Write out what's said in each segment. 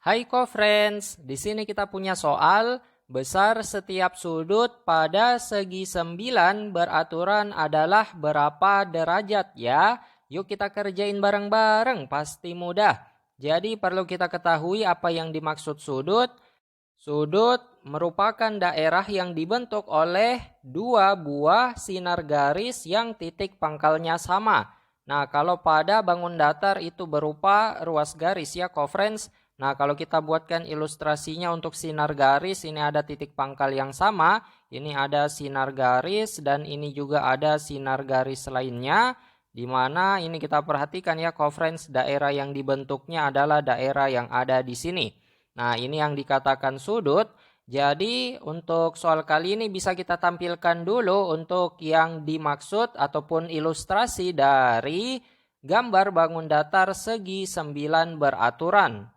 Hai co-friends, di sini kita punya soal besar setiap sudut pada segi 9 beraturan adalah berapa derajat ya? Yuk kita kerjain bareng-bareng, pasti mudah. Jadi perlu kita ketahui apa yang dimaksud sudut. Sudut merupakan daerah yang dibentuk oleh dua buah sinar garis yang titik pangkalnya sama. Nah, kalau pada bangun datar itu berupa ruas garis ya, co-friends. Nah, kalau kita buatkan ilustrasinya untuk sinar garis, ini ada titik pangkal yang sama, ini ada sinar garis, dan ini juga ada sinar garis lainnya, di mana ini kita perhatikan ya, co-friends, daerah yang dibentuknya adalah daerah yang ada di sini. Nah, ini yang dikatakan sudut. Jadi, untuk soal kali ini bisa kita tampilkan dulu untuk yang dimaksud ataupun ilustrasi dari gambar bangun datar segi 9 beraturan.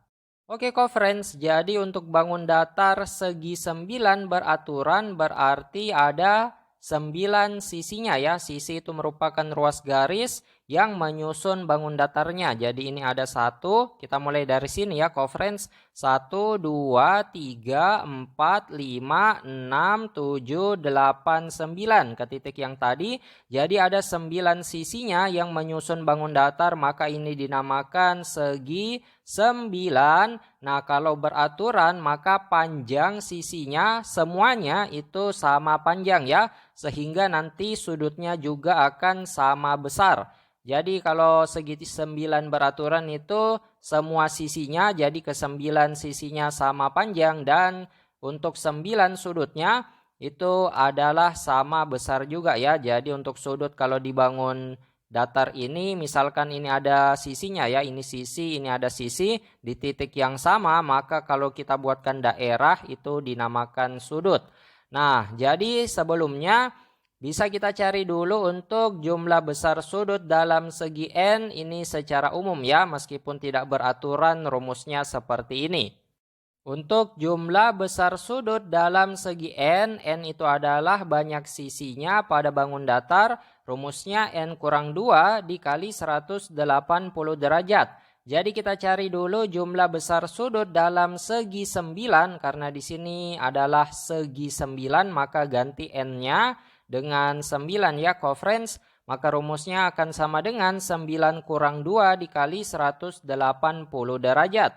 Oke, co-friends, jadi untuk bangun datar segi 9 beraturan berarti ada 9 sisinya ya. Sisi itu merupakan ruas garis yang menyusun bangun datarnya. Jadi ini ada satu, kita mulai dari sini ya co-friends. 1, 2, 3, 4, 5, 6, 7, 8, 9 ke titik yang tadi. Jadi ada 9 sisinya yang menyusun bangun datar, maka ini dinamakan segi 9. Nah, kalau beraturan maka panjang sisinya semuanya itu sama panjang ya, sehingga nanti sudutnya juga akan sama besar. Jadi kalau segi 9 beraturan itu semua sisinya jadi ke-9 sisinya sama panjang, dan untuk 9 sudutnya itu adalah sama besar juga ya. Jadi untuk sudut kalau dibangun datar ini, misalkan ini ada sisinya ya, ini sisi, ini ada sisi di titik yang sama, maka kalau kita buatkan daerah itu dinamakan sudut. Nah, jadi sebelumnya bisa kita cari dulu untuk jumlah besar sudut dalam segi N ini secara umum ya, meskipun tidak beraturan rumusnya seperti ini. Untuk jumlah besar sudut dalam segi N itu adalah banyak sisinya pada bangun datar, rumusnya N kurang 2 dikali 180 derajat. Jadi kita cari dulu jumlah besar sudut dalam segi 9, karena di sini adalah segi 9, maka ganti N-nya dengan 9 ya co-friends. Maka rumusnya akan sama dengan 9 kurang 2 dikali 180 derajat.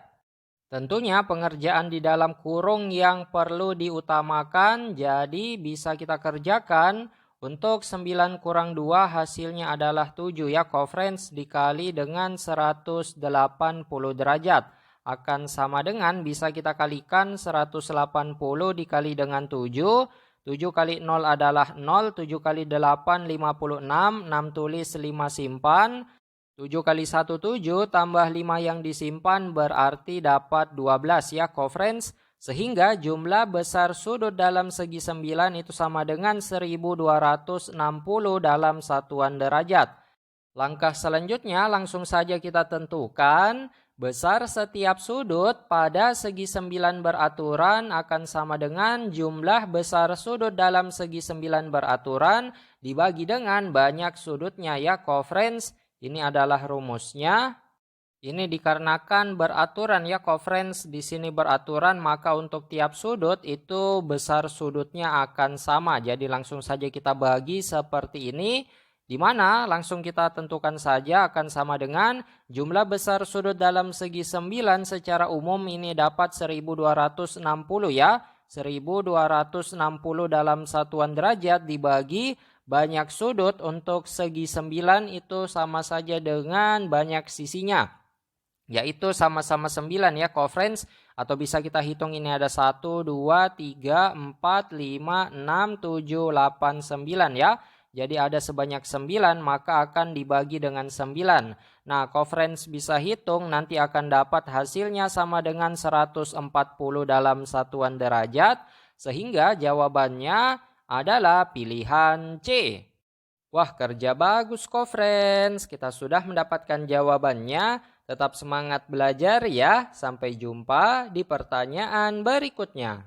Tentunya pengerjaan di dalam kurung yang perlu diutamakan, jadi bisa kita kerjakan. Untuk 9 kurang 2 hasilnya adalah 7 ya co-friends, dikali dengan 180 derajat. Akan sama dengan, bisa kita kalikan 180 dikali dengan 7. 7 kali 0 adalah 0, 7 kali 8 56, 6 tulis 5 simpan. 7 kali 1 7 tambah 5 yang disimpan berarti dapat 12 ya co-friends. Sehingga jumlah besar sudut dalam segi 9 itu sama dengan 1260 dalam satuan derajat. Langkah selanjutnya langsung saja kita tentukan besar setiap sudut pada segi 9 beraturan akan sama dengan jumlah besar sudut dalam segi 9 beraturan dibagi dengan banyak sudutnya ya co-friends. Ini adalah rumusnya. Ini dikarenakan beraturan ya co-friends, di sini beraturan maka untuk tiap sudut itu besar sudutnya akan sama. Jadi langsung saja kita bagi seperti ini, di mana langsung kita tentukan saja akan sama dengan jumlah besar sudut dalam segi 9 secara umum ini dapat 1260 ya. 1260 dalam satuan derajat dibagi banyak sudut untuk segi 9 itu sama saja dengan banyak sisinya, yaitu sama-sama 9 ya co-friends. Atau bisa kita hitung, ini ada 1, 2, 3, 4, 5, 6, 7, 8, 9 ya. Jadi ada sebanyak 9, maka akan dibagi dengan 9. Nah co-friends bisa hitung, nanti akan dapat hasilnya sama dengan 140 dalam satuan derajat. Sehingga jawabannya adalah pilihan C. Wah, kerja bagus co-friends. Kita sudah mendapatkan jawabannya. Tetap semangat belajar ya. Sampai jumpa di pertanyaan berikutnya.